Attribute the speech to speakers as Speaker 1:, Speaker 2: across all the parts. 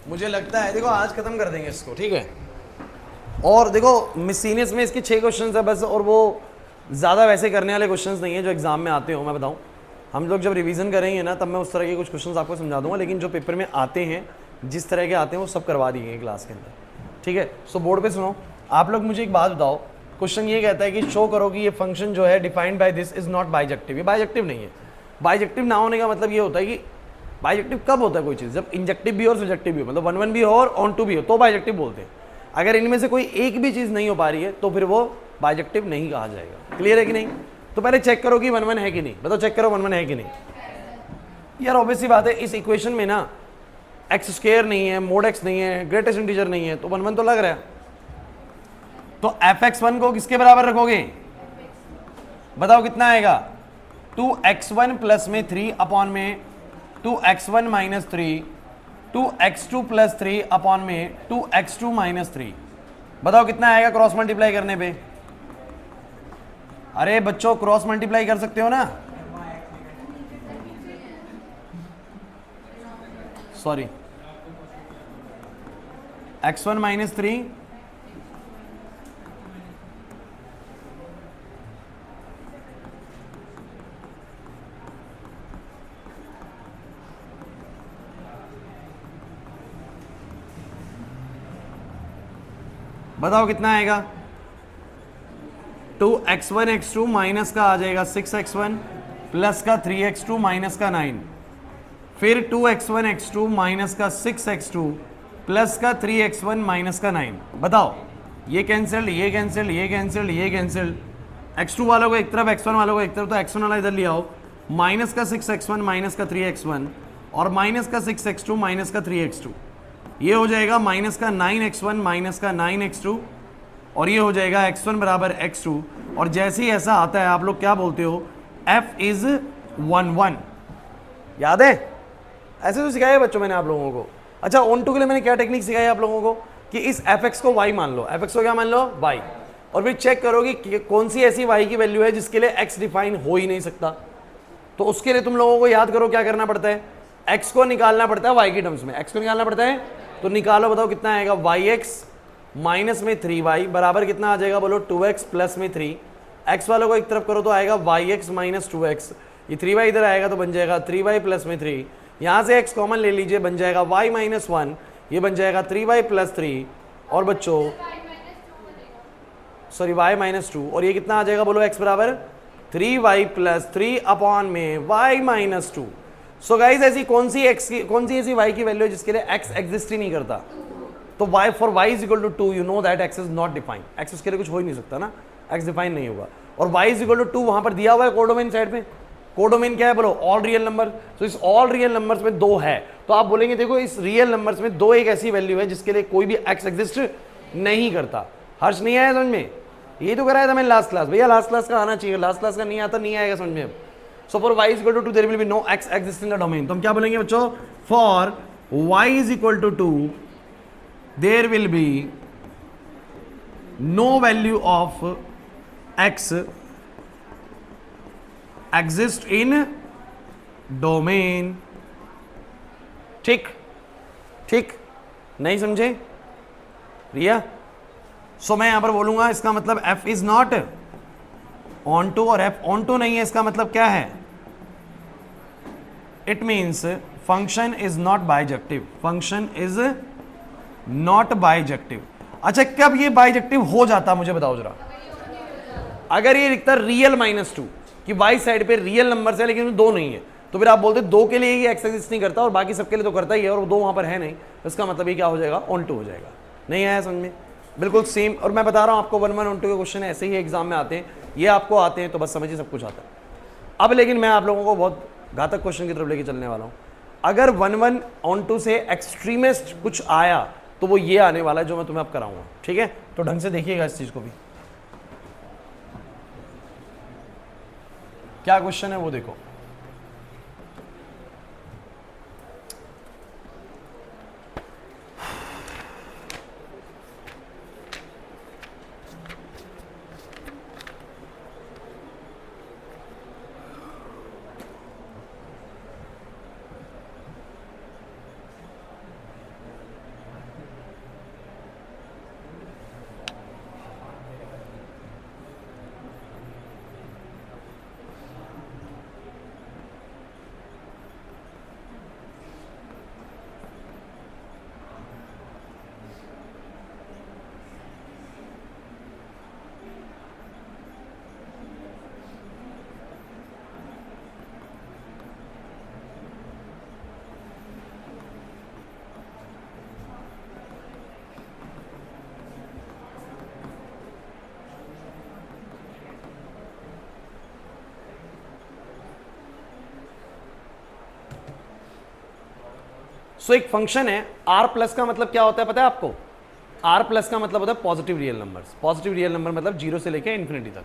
Speaker 1: मुझे लगता है देखो आज खत्म कर देंगे इसको, ठीक है। और देखो मिससीनियस में इसके 6 क्वेश्चंस है बस, और वो ज़्यादा वैसे करने वाले क्वेश्चंस नहीं है जो एग्जाम में आते हो। मैं बताऊं, हम लोग जब रिवीजन करेंगे ना तब मैं उस तरह के कुछ क्वेश्चंस आपको समझा दूंगा, लेकिन जो पेपर में आते हैं जिस तरह के आते हैं वो सब करवा दिए क्लास के अंदर, ठीक है। सो बोर्ड पे सुनो, आप लोग मुझे एक बात बताओ। क्वेश्चन ये कहता है कि शो करो कि ये फंक्शन जो है defined by this is not bijective. ये बाइजेक्टिव नहीं है। बाइजेक्टिव ना होने का मतलब ये होता है कि बाइजेक्टिव कब होता है कोई चीज़, जब इंजेक्टिव भी हो और सब्जेक्टिव भी हो, मतलब वन वन भी हो और ऑन टू भी हो, तो बाइजेक्टिव बोलते हैं। अगर इनमें से कोई एक भी चीज़ नहीं हो पा रही है तो फिर वो बाइजेक्टिव नहीं कहा जाएगा। क्लियर है कि नहीं? तो पहले चेक करो कि वन वन है कि नहीं। बताओ, चेक करो वन वन है कि नहीं। यार ऑब्वियसली बात है, इस इक्वेशन में ना एक्स स्क्वायर नहीं है, मोड एक्स नहीं है, ग्रेटेस्ट इंटीजर नहीं है, तो वन वन तो लग रहा है। तो एफ एक्स वन को किसके बराबर रखोगे? बताओ कितना आएगा? 2x1 प्लस में 3 अपॉन में 2x1 minus 3, 2x2 plus 3 upon में 2x2 माइनस 3। बताओ कितना आएगा क्रॉस मल्टीप्लाई करने पे? अरे बच्चों क्रॉस मल्टीप्लाई कर सकते हो ना? सॉरी, x1 माइनस 3 बताओ कितना आएगा? 2x1 x2 माइनस का आ जाएगा 6x1 प्लस का 3x2 माइनस का 9, फिर 2x1 x2 माइनस का 6x2 प्लस का 3x1 माइनस का 9। बताओ ये कैंसिल्ड, ये कैंसिल्ड, ये कैंसिल्ड, ये कैंसिल्ड। x2 वालों को एक तरफ, x1 वालों को एक तरफ, तो x1 वाला इधर ले आओ। माइनस का 6x1 माइनस का 3x1 और माइनस का 6x2 माइनस का 3x2, ये हो जाएगा माइनस का 9x1 माइनस का 9x2, और ये हो जाएगा x1 बराबर x2। और जैसे ही ऐसा आता है आप लोग क्या बोलते हो? f is 1 1। याद है? ऐसे तो सिखाया है बच्चों मैंने आप लोगों को। अच्छा, ऑन टू के लिए मैंने क्या टेक्निक सिखाई आप लोगों को कि इस fx को y मान लो। fx को क्या मान लो? y। और फिर चेक करो कि कौन सी ऐसी y की वैल्यू है जिसके लिए x डिफाइन हो ही नहीं सकता। तो उसके लिए तुम लोगों को याद करो क्या करना पड़ता है? x को निकालना पड़ता है y की टर्म्स में। x को निकालना पड़ता है, तो निकालो। बताओ कितना आएगा? yx माइनस में 3y बराबर कितना आ जाएगा? बोलो 2x प्लस में 3। x वालों को एक तरफ करो तो आएगा yx माइनस 2x। ये 3y इधर आएगा तो बन जाएगा 3y प्लस में 3। यहाँ से x कॉमन ले लीजिए, बन जाएगा y माइनस 1, ये बन जाएगा 3y प्लस 3। और बच्चों सॉरी y माइनस 2, और ये कितना आ जाएगा? बोलो x बराबर 3y प्लस 3 अपॉन में y माइनस 2। सो गाइज ऐसी कौन सी ऐसी y की वैल्यू है जिसके लिए x एग्जिस्ट ही नहीं करता? तो y for y is equal to 2, you know that x is not defined. x उसके लिए कुछ हो ही नहीं सकता ना, x डिफाइन नहीं होगा। और y इज इक्वल टू 2 वहां पर दिया हुआ है कोडोमेन साइड पे। कोडोमेन क्या है? बोलो ऑल रियल नंबर। तो इस ऑल रियल नंबर्स में 2 है, तो आप बोलेंगे देखो इस रियल नंबर्स में 2 एक ऐसी वैल्यू है जिसके लिए कोई भी x एग्जिस्ट नहीं करता। हर्ष नहीं आया समझ में? ये तो कराया था मैंने लास्ट क्लास। भैया लास्ट क्लास का आना चाहिए, लास्ट क्लास का नहीं आता, नहीं आएगा समझ में। So for y is equal to 2 there will be no x exist in the domain। तो हम क्या बोलेंगे बच्चों? For y is equal to 2 there will be no value of x exist in domain। ठीक ठीक, नहीं समझे रिया? सो मैं यहां पर बोलूंगा इसका मतलब f is not on to, और f on to नहीं है, इसका मतलब क्या है? It means function is not bijective। function is not bijective। अच्छा, कब ये बाइजेक्टिव हो जाता मुझे बताओ जरा? अगर ये लिखता रियल माइनस 2 कि y साइड पे रियल नंबर है लेकिन 2 नहीं है, तो फिर आप बोलते 2 के लिए ये x एग्जिस्ट नहीं करता और बाकी सबके लिए तो करता ही है, और 2 वहां पर है नहीं, इसका मतलब ये क्या हो जाएगा? ऑन टू हो जाएगा। नहीं आया समझ में? बिल्कुल सेम। और मैं बता रहा हूं आपको 1 1 ऑन टू के क्वेश्चन ऐसे ही एग्जाम में आते हैं, ये आपको आते हैं तो बस समझिए सब कुछ आता है। अब लेकिन मैं आप लोगों को बहुत घातक क्वेश्चन की तरफ लेके चलने वाला हूं। अगर 1 1 ऑन टू से एक्सट्रीमिस्ट कुछ आया तो वो ये आने वाला है जो मैं तुम्हें अब कराऊंगा, ठीक है? तो ढंग से देखिएगा इस चीज को भी। क्या क्वेश्चन है वो देखो। सो एक फंक्शन है आर प्लस का मतलब क्या होता है पता है आपको? आर प्लस का मतलब होता है positive real numbers. Positive real number मतलब 0 से लेकर इन्फिनिटी तक,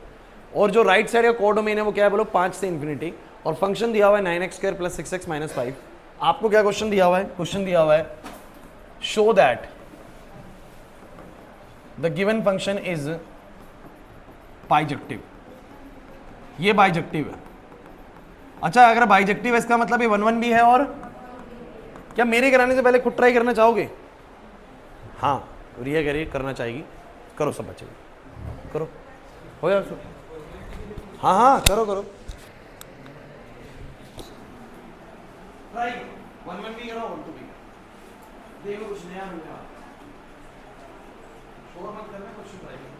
Speaker 1: और जो राइट साइड का कोडोमेन है वो क्या है बोलो? 5 से इन्फिनिटी। और फंक्शन दिया हुआ है 9x² + 6x - 5। आपको क्या क्वेश्चन दिया हुआ है? क्वेश्चन दिया हुआ है show that the given function is bijective. ये बाइजेक्टिव है। अच्छा, अगर बाइजेक्टिव है इसका मतलब ये 1 1 भी है। और क्या मेरे कराने से पहले खुद ट्राई करना चाहोगे? हाँ, रिया करिए, करना चाहेगी। करो सब बच्चे, करो, हो यार सब। हाँ हाँ, करो करो, ट्राई 1 1 भी करो, 1 2 भी देखो, कुछ नया मिलेगा। शोर मत करना, कुछ ट्राई करो।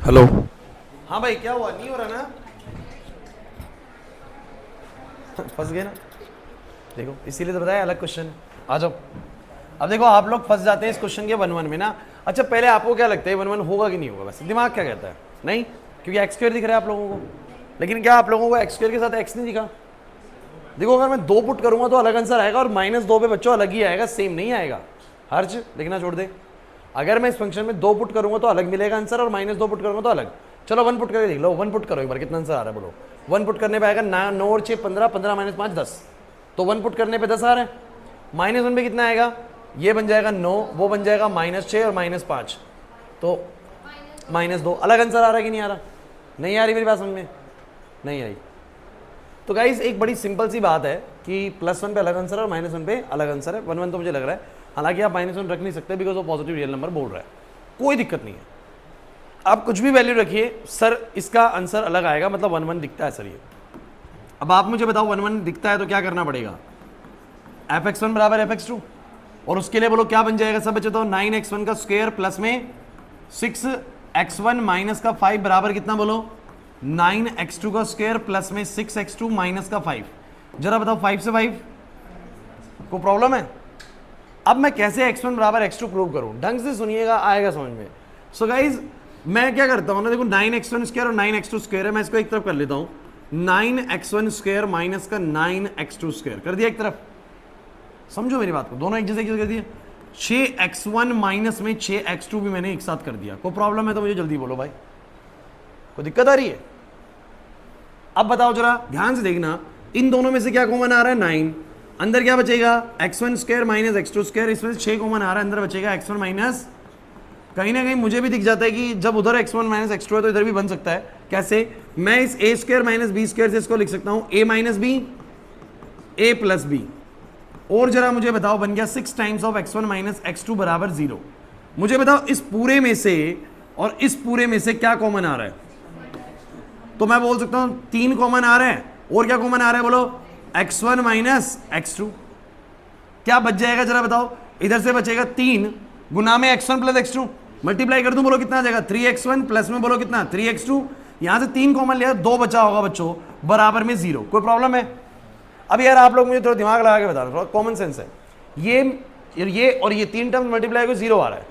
Speaker 1: हेलो, हाँ भाई, क्या हुआ? नहीं हो रहा ना? फंस गए ना? देखो, इसीलिए तो बताया अलग क्वेश्चन है। आ जाओ। अब देखो, आप लोग फंस जाते हैं इस क्वेश्चन के 1 1 में ना। अच्छा, पहले आपको क्या लगता है 1 1 होगा कि नहीं होगा? वैसे दिमाग क्या कहता है? नहीं, क्योंकि x² दिख रहा है आप लोगों को। लेकिन क्या आप लोगों को x² के साथ x नहीं दिखा? देखो, अगर मैं 2 पुट करूंगा तो अलग आंसर आएगा, और -2 पे बच्चों अलग ही आएगा, सेम नहीं आएगा। हर्ष लिखना छोड़ दे। अगर मैं इस फंक्शन में 2 पुट करूंगा तो अलग मिलेगा आंसर, और -2 पुट करूंगा तो अलग। चलो 1 पुट करके देख लो। 1 पुट करो एक बार, कितना आंसर आ रहा है बोलो। 1 पुट करने पे आएगा 9 और 6 15, 15 - 5 10। तो 1 पुट करने पे 10 आ रहा है। -1 पे कितना आएगा? ये बन जाएगा 9, वो बन जाएगा -6 और -5, तो -2। अलग आंसर आ रहा है कि नहीं आ रहा? नहीं आ रही मेरी बात समझ में? नहीं आई। तो गाइस, एक बड़ी सिंपल सी बात है कि +1 पे अलग आंसर है और -1 पे अलग आंसर है। 1 1 तो मुझे लग रहा है, हालांकि आप -1 रख नहीं सकते बिकॉज वो पॉजिटिव रियल नंबर बोल रहा है। कोई दिक्कत नहीं है, आप कुछ भी वैल्यू रखिए सर, इसका आंसर अलग आएगा, मतलब 1 1 दिखता है सर ये। अब आप मुझे बताओ 1 1 दिखता है तो क्या करना पड़ेगा? fx1 = fx2, और उसके लिए बोलो क्या बन जाएगा सब बच्चे? तो 9x1 का स्क्वायर प्लस में 6x1 माइनस का 5 बराबर कितना बोलो? 9x2 का स्क्वायर प्लस में 6x2 माइनस का 5। जरा बताओ 5 से 5 को प्रॉब्लम है? अब मैं कैसे x1 = x2 प्रूव करूं? ढंग से सुनिएगा, आएगा समझ में। सो गाइज, मैं क्या करता हूं ना, देखो 9x1 स्क्वायर और 9x2 स्क्वायर है, मैं इसको एक तरफ कर लेता हूं। 9x1 स्क्वायर माइनस का 9x2 स्क्वायर कर दिया एक तरफ। समझो मेरी बात को, दोनों एक जैसे कर दिए। 6x1 माइनस में 6x2 भी मैंने एक साथ कर दिया। कोई प्रॉब्लम है तो मुझे जल्दी बोलो भाई, कोई दिक्कत आ रही है? अब बताओ जरा ध्यान से देखना, इन दोनों में से क्या कॉमन आ रहा है? 9। अंदर क्या बचेगा? x1 square minus x2 square. इसमें से 6 कॉमन आ रहा है, अंदर बचेगा x1 माइनस, कहीं ना कहीं मुझे भी दिख जाता है कि जब उधर x1 माइनस x2 है तो इधर भी बन सकता है। कैसे? मैं इस a square minus b square से इसको लिख सकता हूं a minus b, a plus b. और जरा मुझे बताओ, बन गया 6 times of x1 minus x2 बराबर 0। मुझे बताओ इस पूरे में से और इस पूरे में से क्या कॉमन आ रहा है? तो मैं बोल सकता हूं 3 कॉमन आ रहे हैं, और क्या कॉमन आ रहा है बोलो? x1 minus x2। क्या बच जाएगा जरा बताओ? इधर से बचेगा 3 गुना में x1 प्लस x2, मल्टीप्लाई कर दूं, बोलो कितना आ जाएगा? 3x1 प्लस में बोलो कितना? 3x2। यहां से 3 कॉमन लिया, 2 बचा होगा बच्चों, बराबर में 0। कोई प्रॉब्लम है? अब यार आप लोग मुझे थोड़ा दिमाग लगा के बता रहे, कॉमन सेंस है। ये और ये 3 टर्म्स मल्टीप्लाई हो 0 आ रहा है।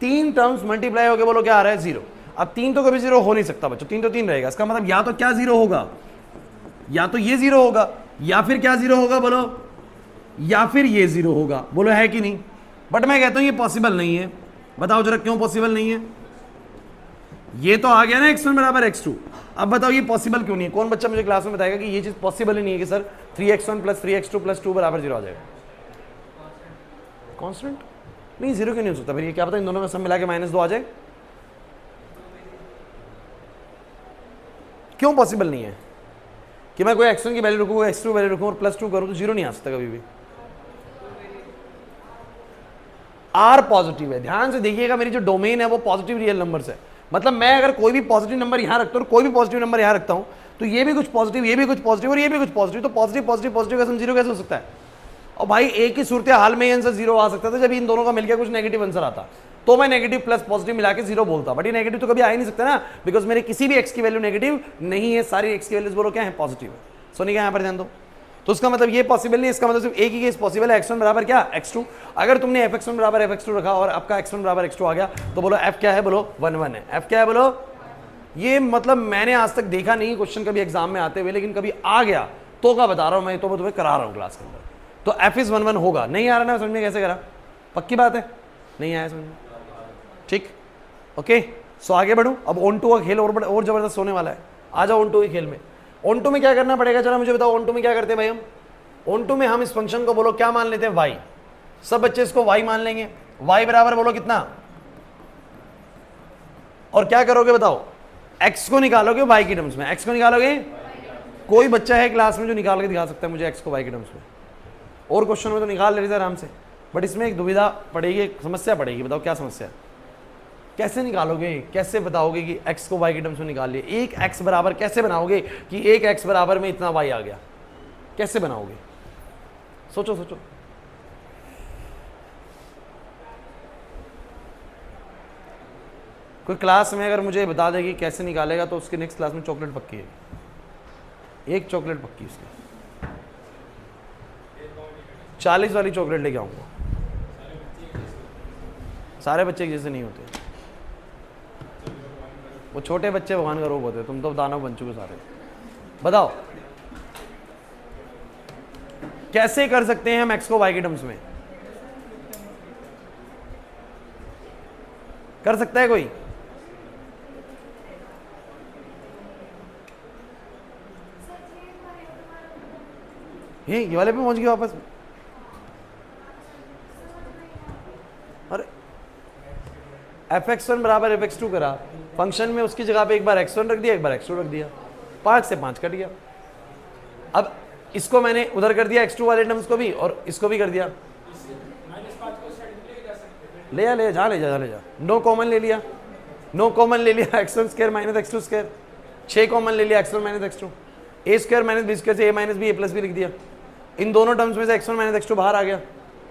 Speaker 1: 3 टर्म्स मल्टीप्लाई होकर बोलो क्या आ रहा है? 0। अब 3 तो कभी 0 हो नहीं सकता बच्चों, 3 तो 3 रहेगा। इसका मतलब या तो क्या 0 होगा, या तो ये 0 होगा, या फिर क्या 0 होगा बोलो? या फिर ये 0 होगा। बोलो है कि नहीं? बट मैं कहता हूं ये पॉसिबल नहीं है। बताओ जरा क्यों पॉसिबल नहीं है? ये तो आ गया ना x1 बराबर x2। अब बताओ ये पॉसिबल क्यों नहीं है? कौन बच्चा मुझे क्लास में बताएगा कि ये चीज पॉसिबल ही नहीं है कि sir 3x1 plus 3x2 plus 2 बराबर 0 आ जाएगा? कांस्टेंट नहीं, 0 क्यों नहीं हो सकता? फिर ये क्या पता इन दोनों में सब मिला के -2 आ जाए? क्यों पॉसिबल नहीं है कि मैं कोई x1 की वैल्यू रखूँ, x2 की वैल्यू रखूँ और +2 करूँ तो 0 नहीं आ सकता कभी भी? R पॉजिटिव है। ध्यान से देखिएगा, मेरी जो डोमेन है वो पॉजिटिव रियल नंबर्स है। मतलब मैं अगर कोई भी पॉजिटिव नंबर यहां रखता हूं और कोई भी पॉजिटिव नंबर यहां रखता हूं तो ये भी कुछ पॉजिटिव, ये भी कुछ पॉजिटिव और ये भी कुछ पॉजिटिव, तो पॉजिटिव पॉजिटिव पॉजिटिव का सम 0 कैसे हो सकता है? और भाई एक ही सूरत हाल में आंसर 0 आ सकता था जब इन दोनों का मिलकर कुछ नेगेटिव आंसर आता, तो मैं नेगेटिव प्लस पॉजिटिव मिला के 0 बोलता। बट ये नेगेटिव तो कभी आ ही नहीं सकता ना, बिकॉज मेरे किसी भी x की वैल्यू नेगेटिव नहीं है, सारी x की वैल्यूज बोलो क्या है? पॉजिटिव है। सोनी का यहां पर ध्यान दो। तो उसका मतलब ये पॉसिबल नहीं, इसका मतलब सिर्फ एक ही केस पॉसिबल है, x1 बराबर क्या? x2। अगर तुमने fx1 बराबर fx2 रखा और आपका x1 बराबर x2 आ गया तो बोलो f क्या है? बोलो 1 1 है। f क्या है बोलो? ये मतलब मैंने आज तक देखा नहीं क्वेश्चन कभी एग्जाम में आते हुए, लेकिन कभी आ गया तो क्या बता रहा हूं मैं, तो मैं तुम्हें करा रहा हूं क्लास के अंदर। तो f इज 1 1 होगा। नहीं आ रहा ना समझ में? कैसे करा? पक्की बात है, नहीं आया समझ में? ठीक, ओके। सो आगे बढ़ूं, अब ऑन टू का खेल और जबरदस्त होने वाला है। आ जाओ ऑन टू के खेल में। ऑन टू में क्या करना पड़ेगा जरा मुझे बताओ? ऑन टू में क्या करते हैं भाई हम? ऑन टू में हम इस फंक्शन को बोलो क्या मान लेते हैं? y। सब बच्चे इसको y मान लेंगे। y बराबर बोलो कितना? और क्या करोगे बताओ? x को निकालोगे y की टर्म्स में। x को निकालोगे? कोई बच्चा है क्लास में जो निकाल के दिखा सकता है मुझे x को y की टर्म्स में? और क्वेश्चन में तो निकाल ले रहे थे आराम से, बट इसमें एक दुविधा पड़ेगी, एक समस्या पड़ेगी। बताओ क्या समस्या? कैसे निकालोगे? कैसे बताओगे कि x को y की टर्म्स में निकाल लिए? एक x बराबर कैसे बनाओगे कि एक x बराबर में इतना y आ गया? कैसे बनाओगे? सोचो सोचो। कोई क्लास में अगर मुझे बता देगी कैसे निकालेगा तो उसकी नेक्स्ट क्लास में चॉकलेट पक्की है। एक चॉकलेट पक्की उसकी, 40 वाली चॉकलेट लेके आऊंगा। सारे बच्चे एक जैसे नहीं होते, वो छोटे बच्चे भगवान का रूप होते हैं। तुम तो दानव बन चुके सारे। बताओ कैसे कर सकते हैं हम x को y के टर्म्स में? कर सकता है कोई? ये वाले पे पहुंच गए वापस। अरे fx1 बराबर fx2 करा, फंक्शन में उसकी जगह पे एक बार x1 रख दिया, एक बार x2 रख दिया, 5 से 5 कट गया। अब इसको मैंने उधर कर दिया x2 वाले टर्म्स को भी, और इसको भी कर दिया। ले जा जहाँ ले जा। नो कॉमन ले लिया, नो कॉमन ले लिया, x1 square minus x2 square. 6 common ले लिया, x1 minus x2। a square minus b square से a minus b a plus b लिख दिया। इन दोनों टर्म्स में से x1 माइनस x2 बाहर आ गया,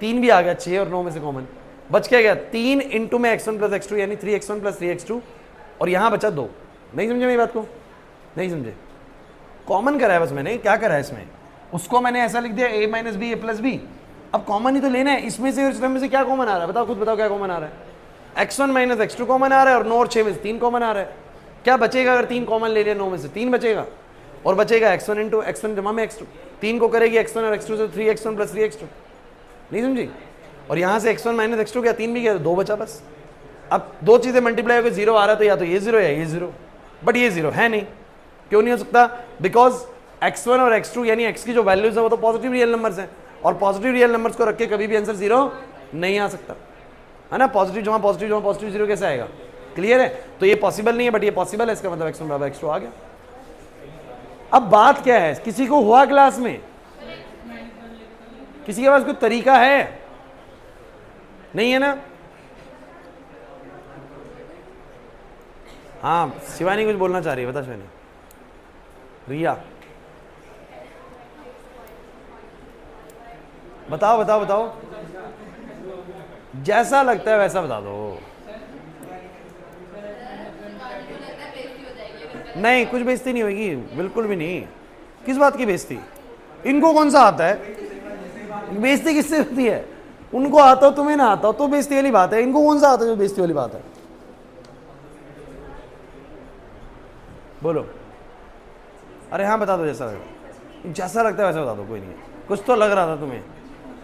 Speaker 1: 3 भी आ गया, 6 और 9 में से कॉमन बच क्या गया? 3 इंटू में x1 प्लस x2 यानी 3x1 प्लस 3x2, और यहाँ बचा 2। नहीं समझे मेरी बात को? नहीं समझे? कॉमन करा है बस मैंने। क्या करा है इसमें? उसको मैंने ऐसा लिख दिया a minus b a plus b. अब कॉमन ही तो लेना है, इसमें से और इस में से क्या कॉमन आ रहा है? बताओ, खुद बताओ क्या कॉमन आ रहा है? x1 माइनस x2 कॉमन आ रहा है, और 9 और 6 में से 3 कॉमन आ रहा है। क्या बचेगा अगर 3 कॉमन ले लिया? 9 में से 3 बचेगा। और बचेगा x1 इंटू x1 जमा में x2, 3 को करेगी x1 और x2 से 3x1 प्लस 3x2, नहीं समझी? और यहाँ से x1 माइनस x2 क्या 3 भी गया, 2 बचा बस। अब दो चीज़ें मल्टीप्लाई होकर 0 आ रहा है तो या तो ये 0 या ये 0, बट ये 0 है नहीं। क्यों नहीं हो सकता? बिकॉज x1 और x2 यानी x की जो वैल्यूज है वो तो पॉजिटिव रियल नंबर्स हैं, और पॉजिटिव रियल नंबर्स को रख के कभी भी आंसर 0 नहीं आ सकता, है ना? पॉजिटिव जमा पॉजिटिव जमा पॉजिटिव 0 कैसे आएगा? क्लियर है? तो ये पॉसिबल नहीं है, बट ये पॉसिबल है, इसका मतलब x1 बराबर x2 आ गया। अब बात क्या है, किसी को हुआ क्लास में? किसी के पास कोई तरीका है? नहीं है ना? हाँ, शिवानी कुछ बोलना चाह रही है, बता शिवानी। रिया बताओ बताओ बताओ, जैसा लगता है वैसा बता दो। नहीं, कुछ बेइज्जती नहीं होगी, बिल्कुल भी नहीं। किस बात की बेइज्जती? इनको कौन सा आता है? बेइज्जती किससे होती है? उनको आता हो, तुम्हें ना आता हो तो बेइज्जती वाली बात है। इनको कौन सा आता है जो बेइज्जती वाली बात है? बोलो। अरे हाँ बता दो, जैसा लगता, जैसा लगता है वैसा बता दो, कोई नहीं है। कुछ तो लग रहा था तुम्हें,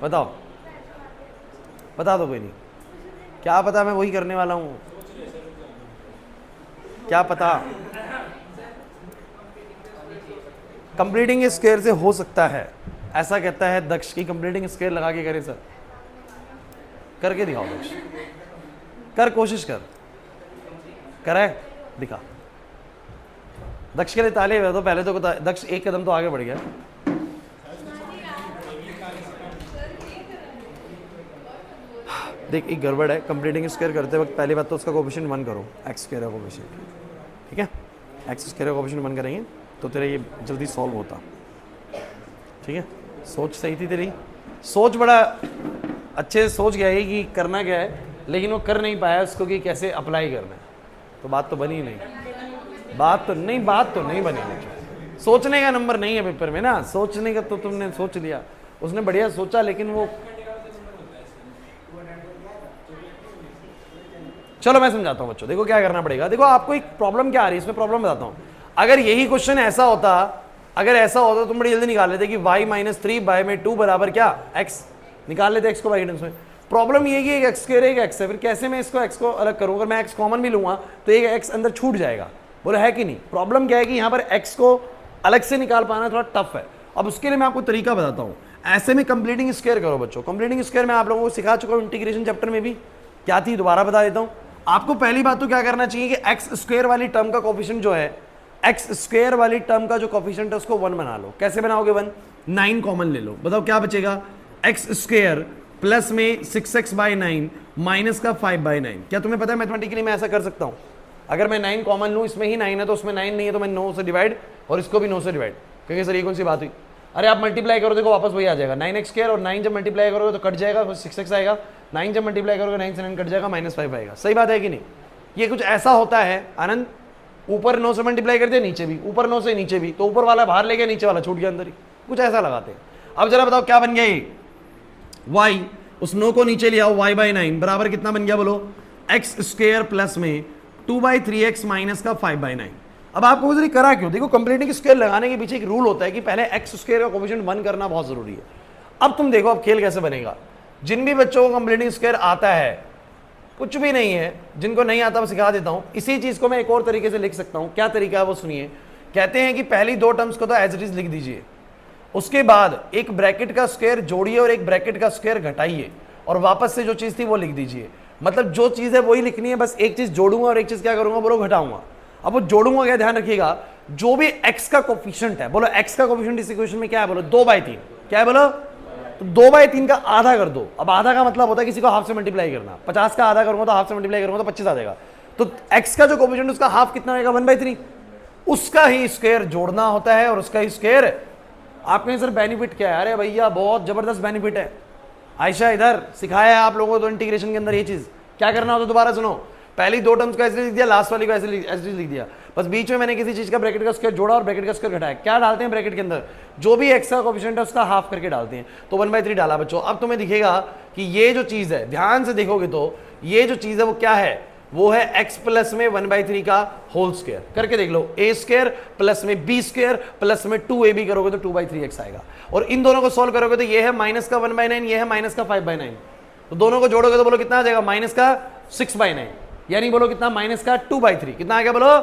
Speaker 1: बताओ, बता दो, कोई नहीं। क्या पता, मैं वही करने वाला हूं, क्या पता। कंप्लीटिंग स्क्वायर से हो सकता है, ऐसा कहता है दक्ष की कंप्लीटिंग स्क्वायर लगा के करे। सर करके दिखाओ दक्ष, कर, कोशिश कर, करे दिखा। दक्ष के लिए ताली बजा दो पहले तो। दक्ष एक कदम तो आगे बढ़ गया। देख, एक गड़बड़ है। कंप्लीटिंग स्क्वायर करते वक्त पहली बात तो उसका कोएफिशिएंट 1 करो, एक्स स्क्वायर का कोएफिशिएंट, ठीक है? एक्स स्क्वायर का कोएफिशिएंट 1 करेंगे तो तेरा ये जल्दी सॉल्व होता, ठीक है? सोच सही थी तेरी, सोच बड़ा अच्छे से सोच गया है कि करना क्या है, लेकिन वो कर नहीं पाया उसको कि कैसे अप्लाई करना है। तो बात तो बनी नहीं, बात तो नहीं बनी। सोचने का नंबर नहीं है पेपर में ना, सोचने का तो तुमने सोच लिया, उसने बढ़िया सोचा, लेकिन वो, चलो मैं समझाता हूं बच्चों। देखो क्या करना पड़ेगा, देखो आपको एक प्रॉब्लम क्या आ रही है, इसमें प्रॉब्लम बताता हूं। अगर यही क्वेश्चन ऐसा होता, अगर ऐसा होता तो तुम बड़ी जल्दी निकाल लेते कि y माइनस 3 बाय में 2 बराबर क्या x, निकाल लेते x को y टर्म्स में। प्रॉब्लम ये कि एक x स्क्वायर एक x है, फिर कैसे मैं इसको x को अलग करूं? अगर मैं x कॉमन भी लूंगा तो एक x अंदर छूट जाएगा, बोले है कि नहीं? प्रॉब्लम क्या है कि यहाँ पर x को अलग से निकाल पाना थोड़ा टफ है। अब उसके लिए मैं आपको तरीका बताता हूँ। ऐसे में कंप्लीटिंग स्क्वायर करो बच्चों। कंप्लीटिंग स्क्वायर मैं आप लोगों को सिखा चुका हूँ इंटीग्रेशन चैप्टर में भी, क्या थी दोबारा बता देता हूँ आपको। पहली बात तो क्या करना चाहिए कि एक्स स्क्वायर वाली टर्म का कोएफिशिएंट जो है, एक्स स्क्वायर वाली टर्म का जो कोएफिशिएंट है उसको 1 बना लो। कैसे बनाओगे 1? 9 कॉमन ले लो, बताओ क्या बचेगा? एक्स स्क्वायर प्लस में 6x बाई 9 माइनस का 5 बाई 9। क्या तुम्हें पता है मैथमेटिकली मैं ऐसा कर सकता हूँ? अगर मैं 9 कॉमन लूँ, इसमें ही 9 है तो उसमें 9 नहीं है तो मैं 9 से डिवाइड, और इसको भी 9 से डिवाइड। क्योंकि सर ये कौन सी बात हुई? अरे आप मल्टीप्लाई करो, देखो वापस वही आ जाएगा 9x स्क्वायर, और 9 जब मल्टीप्लाई करोगे तो कट जाएगा, 6x आएगा। 9 जब मल्टीप्लाई करोगे 9 से 9 कट जाएगा, -5 आएगा। सही बात है कि नहीं? ये कुछ ऐसा होता है आनंद, ऊपर 9 से मल्टीप्लाई करते हैं, नीचे भी, ऊपर 9 से नीचे भी, तो ऊपर वाला बाहर ले गया, नीचे वाला छूट गया अंदर ही, कुछ ऐसा लगाते हैं। अब जरा बताओ क्या बन गया ये? y, उस 9 को नीचे ले आओ, y बाई 9 बराबर कितना बन गया बोलो? एक्स स्क्वायर प्लस में 2/3x माइनस का 5/9। अब आपको उधर करा क्यों? देखो कंप्लीटिंग स्क्वायर लगाने के पीछे एक रूल होता है कि पहले एक्स स्क्वायर का कोएफिशिएंट 1 करना बहुत जरूरी है। अब तुम देखो अब खेल कैसे बनेगा। जिन भी बच्चों को कंप्लीटिंग स्क्वायर आता है, कुछ भी नहीं है, जिनको नहीं आता मैं सिखा देता हूं। इसी चीज को मैं एक और तरीके से लिख सकता हूं। क्या तरीका है वो सुनिए। कहते हैं कि पहली 2 टर्म्स को तो एज इट इज लिख दीजिए, उसके बाद एक ब्रैकेट का स्क्वायर जोड़िए और एक ब्रैकेट का स्क्वायर घटाइए, और वापस से जो चीज थी वो लिख दीजिए। मतलब जो चीज है वही लिखनी है, बस एक चीज जोड़ूंगा और एक चीज क्या करूंगा बोलो? घटाऊंगा। अब वो जोड़ूंगा क्या, ध्यान रखिएगा, जो भी x का कोएफिशिएंट है, बोलो x का कोएफिशिएंट इस इक्वेशन में क्या है बोलो? 2/3। क्या है बोलो? तो 2/3 का आधा कर दो। अब आधा का मतलब होता है किसी को हाफ से मल्टीप्लाई करना। 50 का आधा करूंगा तो हाफ से मल्टीप्लाई करूंगा तो 25 आ जाएगा। तो x का जो कोएफिशिएंट उसका हाफ कितना होगा? 1/3। उसका ही स्क्वायर जोड़ना होता है और उसका ही स्क्वायर। आपने सर बेनिफिट क्या है? अरे भैया बहुत जबरदस्त बेनिफिट है। आयशा इधर सिखाया है आप लोगों को तो इंटीग्रेशन के अंदर ये चीज क्या करना होता है, दोबारा सुनो। पहली 2 टर्म्स को ऐसे लिख दिया, लास्ट वाली को ऐसे लिख दिया, बस बीच में मैंने किसी चीज का ब्रैकेट का स्क्वायर जोड़ा और ब्रैकेट का स्क्वायर घटाया। क्या डालते हैं ब्रैकेट के अंदर? जो भी x का कोएफिशिएंट है उसका हाफ करके डालते हैं। तो 1/3 डाला बच्चों। अब तुम्हें दिखेगा कि ये जो चीज है, ध्यान से देखोगे तो ये जो चीज है वो क्या है? वो है x प्लस में 1/3 का होल स्क्वायर। करके देख लो, a स्क्वायर प्लस में b स्क्वायर प्लस में 2ab करोगे तो 2/3x आएगा। और इन दोनों को सोल्व करोगे तो ये है माइनस का 1/9, ये है माइनस का 5/9, तो दोनों को जोड़ोगे तो बोलो कितना आ जाएगा, माइनस का 6/9, यानी बोलो कितना, माइनस का 2/3। कितना आ गया बोलो,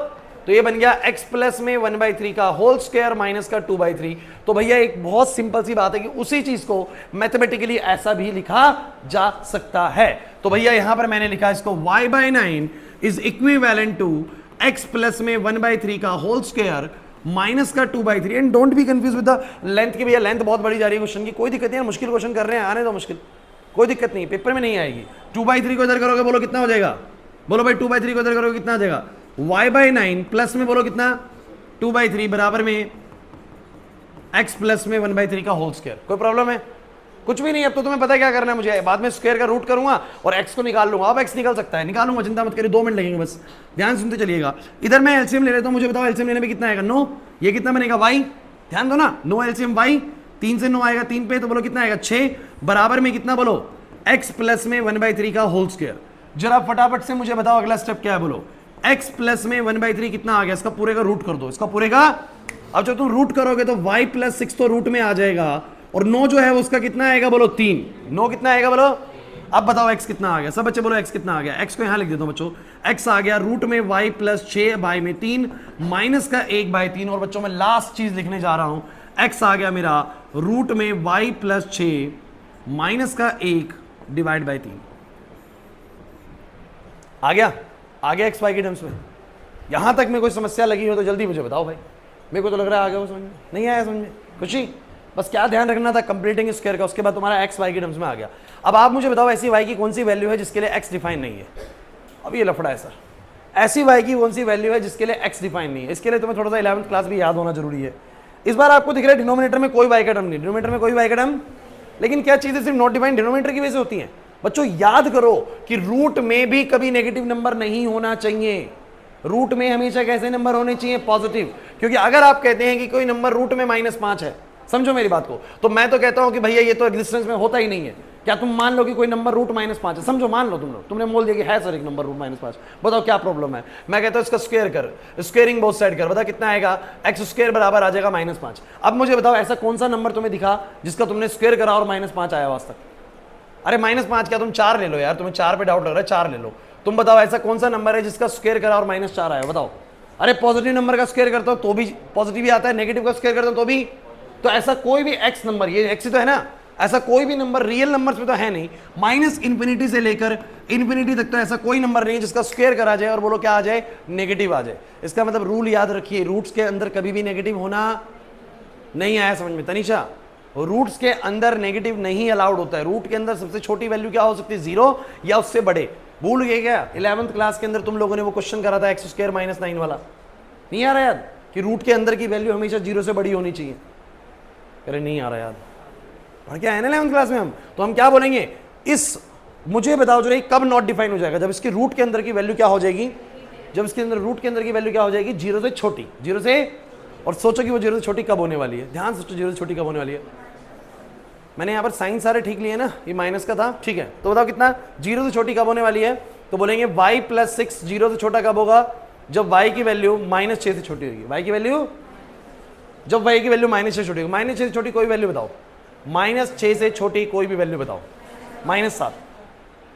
Speaker 1: तो ये बन गया x प्लस में 1/3 का होल स्क्वायर माइनस का 2/3। तो भैया एक बहुत सिंपल सी बात है कि उसी चीज को मैथमेटिकली ऐसा भी लिखा जा सकता है। तो भैया यहां पर मैंने लिखा इसको y/9 is equivalent to x plus में 1/3 का होल स्क्वायर माइनस का 2/3। And don't be confuse with the length की, भैया लेंथ बहुत बड़ी जा रही है क्वेश्चन की, कोई दिक्कत नहीं है, मुश्किल क्वेश्चन कर रहे हैं, आने दो मुश्किल, कोई दिक्कत नहीं, पेपर में नहीं आएगी। 2/3 को इधर करोगे बोलो कितना हो जाएगा, बोलो भाई 2/3 को इधर करोगे कितना आ जाएगा, y/9 प्लस में बोलो कितना 2/3 बराबर में x प्लस में 1/3 का होल स्क्वायर। कोई प्रॉब्लम है, कुछ भी नहीं। अब तो तुम्हें पता है क्या करना है, मुझे बाद में स्क्वायर का रूट करूंगा और x को निकाल लूंगा। अब x निकल सकता है, निकालूंगा, चिंता मत करिए, 2 मिनट लगेंगे बस, ध्यान सुनते चलिएगा। इधर मैं एलसीएम ले लेता हूं, मुझे बताओ एलसीएम लेने में कितना आएगा, 9, ये कितना बनेगा y, ध्यान दो ना, 9 एलसीएम y, 3 से 9 आएगा 3 पे, तो बोलो कितना आएगा 6 बराबर में कितना बोलो x प्लस में 1/3 का होल स्क्वायर। जरा फटाफट से मुझे बताओ अगला स्टेप क्या है, बोलो x प्लस में 1/3 कितना आ गया, इसका पूरे का रूट कर दो, इसका पूरे का। अब जब तुम रूट करोगे तो y प्लस 6 तो रूट में आ जाएगा, और 9 जो है उसका कितना आएगा बोलो 3, 9 कितना आएगा बोलो। अब बताओ x कितना आ गया, सब बच्चे बोलो x कितना आ गया। x को यहां लिख देता हूं बच्चों, x आ गया रूट में y प्लस 6 बाई में 3 माइनस का 1/3। और बच्चों मैं लास्ट चीज लिखने जा रहा हूं, x आ गया मेरा रूट में y प्लस 6 माइनस का 1 डिवाइड बाई 3। आ गया x y के टर्म्स में। यहां तक में कोई समस्या लगी हो तो जल्दी मुझे बताओ भाई, मेरे को तो लग रहा है आ गया वो समझ में, नहीं आया समझ में कुछ ही, बस क्या ध्यान रखना था, कंप्लीटिंग स्क्वायर का, उसके बाद तुम्हारा x y के टर्म्स में आ गया। अब आप मुझे बताओ ऐसी y की कौन सी वैल्यू है जिसके लिए x डिफाइन नहीं है। अब ये लफड़ा है सर, ऐसी y की कौन सी वैल्यू है जिसके लिए x डिफाइन नहीं है। इसके लिए तुम्हें थोड़ा सा 11th क्लास भी याद होना जरूरी है। इस बार आपको दिख रहा है डिनोमिनेटर में कोई y का टर्म नहीं, डिनोमिनेटर में कोई y का टर्म, लेकिन क्या चीजें सिर्फ नॉट डिफाइंड डिनोमिनेटर की वजह से होती हैं। बच्चों याद करो कि रूट में भी कभी नेगेटिव नंबर नहीं होना चाहिए, रूट में हमेशा कैसे नंबर होने चाहिए, पॉजिटिव। क्योंकि अगर आप कहते हैं कि कोई नंबर रूट में -5 है, समझो मेरी बात को, तो मैं तो कहता हूं कि भैया ये तो एग्जिस्टेंस में होता ही नहीं है। क्या तुम मान लो कि कोई नंबर रूट -5 है, समझो मान लो तुम लोग, तुमने बोल दिया कि है सर एक नंबर रूट -5, बताओ क्या प्रॉब्लम है। मैं कहता हूं इसका स्क्वायर कर, स्क्वेयरिंग बोथ साइड कर, बता कितना आएगा, x² बराबर आ जाएगा -5। अब मुझे बताओ ऐसा कौन सा नंबर तुम्हें दिखा जिसका तुमने स्क्वायर करा और -5 आया आज तक। अरे -5 क्या, तुम 4 ले लो यार, तुम्हें 4 पे डाउट लग रहा है, 4 ले लो। तुम बताओ ऐसा कौन सा नंबर है जिसका स्क्वायर करा और -4 आया, बताओ। अरे पॉजिटिव नंबर का स्क्वायर करता हूं तो भी पॉजिटिव ही आता है, नेगेटिव का स्क्वायर करता हूं तो भी। तो ऐसा कोई भी x नंबर, ये x ही तो है ना, ऐसा कोई भी नंबर रियल नंबर्स में तो है नहीं, -∞ से लेकर ∞ तक तो ऐसा कोई नंबर नहीं है जिसका स्क्वायर करा जाए और बोलो क्या आ जाए, नेगेटिव आ जाए। इसका मतलब रूल याद रखिए, रूट्स के अंदर कभी भी नेगेटिव होना नहीं आया समझ में तनीषा, रूट्स के अंदर नेगेटिव नहीं अलाउड होता है। रूट के अंदर सबसे छोटी वैल्यू क्या हो सकती है, 0 या उससे बड़े। भूल गए क्या 11th क्लास के अंदर तुम लोगों ने वो क्वेश्चन करा था x² -9 वाला, नहीं आ रहा याद, कि रूट के अंदर की वैल्यू हमेशा 0 से बड़ी होनी चाहिए। अरे नहीं आ रहा याद, पढ़ क्या है ना 11th क्लास में हम, तो हम क्या बोलेंगे, इस मुझे बताओ जो कब नॉट डिफाइन हो जाएगा, जब इसकी रूट के अंदर की वैल्यू क्या हो जाएगी, जब इसके अंदर रूट के अंदर की वैल्यू क्या हो जाएगी, 0 से छोटी, 0 से, और सोचो कि वो 0 से छोटी कब होने वाली है, ध्यान सोचो 0 से छोटी कब होने वाली है। मैंने यहाँ पर साइन सारे ठीक लिए ना, ये माइनस का था, ठीक है, तो बताओ कितना 0 से छोटी कब होने वाली है, तो बोलेंगे y + 6 0 से छोटा कब होगा, जब y की वैल्यू -6 से छोटी होगी। y की वैल्यू, जब y की वैल्यू -6 से छोटी होगी, -6 से छोटी कोई वैल्यू बताओ, -6 से छोटी कोई भी वैल्यू बताओ, -7।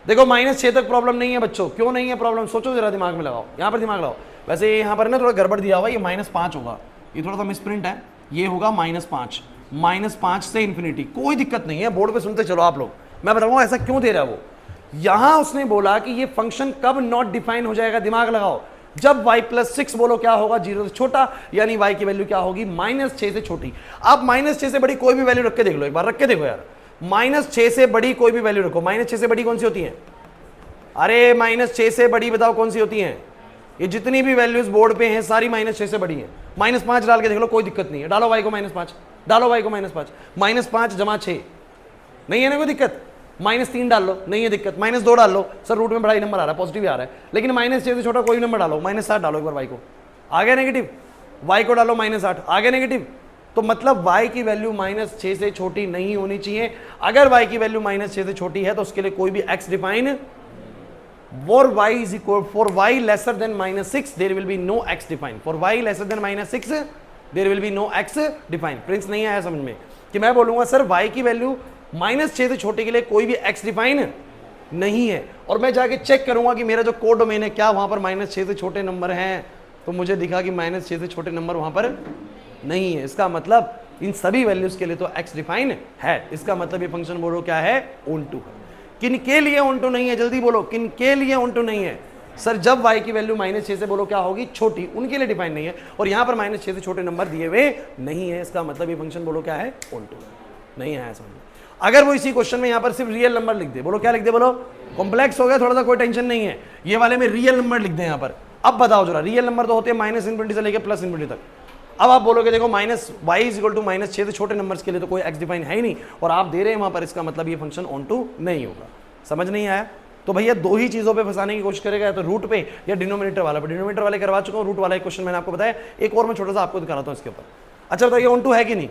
Speaker 1: देखो -6 तक प्रॉब्लम नहीं है बच्चों, क्यों नहीं है प्रॉब्लम, सोचो जरा, दिमाग में लगाओ, यहाँ पर दिमाग लगाओ। वैसे यहाँ पर ना थोड़ा गड़बड़ दिया हुआ, ये -5 होगा, ये थोड़ा सा मिसप्रिंट है, ये होगा -5, -5 से इन्फिनिटी, कोई दिक्कत नहीं है, बोर्ड पे सुनते चलो आप लोग। मैं बताऊंगा ऐसा क्यों दे रहा है वो, यहां उसने बोला कि ये फंक्शन कब नॉट डिफाइन हो जाएगा, दिमाग लगाओ, जब y + 6 बोलो क्या होगा, 0 से छोटा, यानी y की वैल्यू क्या होगी, -6 से छोटी। आप -6 से बड़ी कोई भी वैल्यू रख के देख लो, एक बार रख के देखो यार, -6 से बड़ी कोई भी वैल्यू रखो, -6 से बड़ी कौन सी होती है, अरे -6 से बड़ी बताओ कौन सी होती है, ये जितनी भी वैल्यूज बोर्ड पे हैं सारी -6 से बड़ी है। -5 डाल के देख लो, कोई दिक्कत नहीं है, डालो y को -5, डालो y को -5, -5 जमा 6, नहीं है ना कोई दिक्कत, -3 डाल लो, नहीं है दिक्कत, -2 डाल लो, सर रूट में बड़ा ही नंबर आ रहा है, पॉजिटिव आ रहा है, लेकिन -6 से छोटा कोई नंबर डालो, -7 डालो एक बार y को, आ गया नेगेटिव, y को डालो -8, आ गया नेगेटिव। तो मतलब y की वैल्यू -6 से छोटी नहीं होनी चाहिए। अगर y की वैल्यू -6 से छोटी है तो उसके लिए कोई भी x define for y lesser than -6 there will be no x defined. For y lesser than -6 there will be no x defined. Prince नहीं आया समझ में कि मैं बोलूंगा सर y की वैल्यू -6 से छोटे के लिए कोई भी x डिफाइन नहीं है, और मैं जाके चेक करूंगा कि मेरा जो कोड डोमेन है क्या वहां पर -6 से छोटे नंबर हैं, तो मुझे दिखा कि -6 से छोटे नंबर वहां पर नहीं है। इसका मतलब इन सभी वैल्यूज के लिए तो x डिफाइन है। इसका मतलब ये फंक्शन बोलो क्या है, ऑन टू है। किन के लिए ऑन टू नहीं है, जल्दी बोलो, किन के लिए ऑन टू नहीं है? सर जब y की वैल्यू -6 से बोलो क्या होगी, छोटी, उनके लिए डिफाइन नहीं है, और यहां पर -6 से छोटे नंबर दिए हुए नहीं है। इसका मतलब ये फंक्शन बोलो क्या है, ऑन टू नहीं है। समझ। अगर वो इसी क्वेश्चन में यहां पर सिर्फ रियल नंबर लिख दे, बोलो क्या लिख दे, बोलो कॉम्प्लेक्स हो गया थोड़ा सा, कोई टेंशन नहीं है, ये वाले में रियल नंबर लिख दे यहां पर। अब बताओ जरा, रियल नंबर तो होते हैं -∞ से लेकर +∞ तक। अब आप बोलोगे देखो y = -6 से छोटे नंबर्स के लिए तो कोई x डिफाइन है ही नहीं, और आप दे रहे हैं वहां पर, इसका मतलब ये फंक्शन ऑन टू नहीं होगा। समझ नहीं आया? तो भैया दो ही चीजों पे फंसाने की कोशिश करेगा, या तो रूट पे या डिनोमिनेटर वाला पे। डिनोमिनेटर वाले करवा चुका हूं, रूट वाला एक क्वेश्चन मैंने आपको बताया, एक और मैं छोटा सा आपको दिखाता हूं इसके ऊपर। अच्छा बताइए ऑन टू है कि नहीं?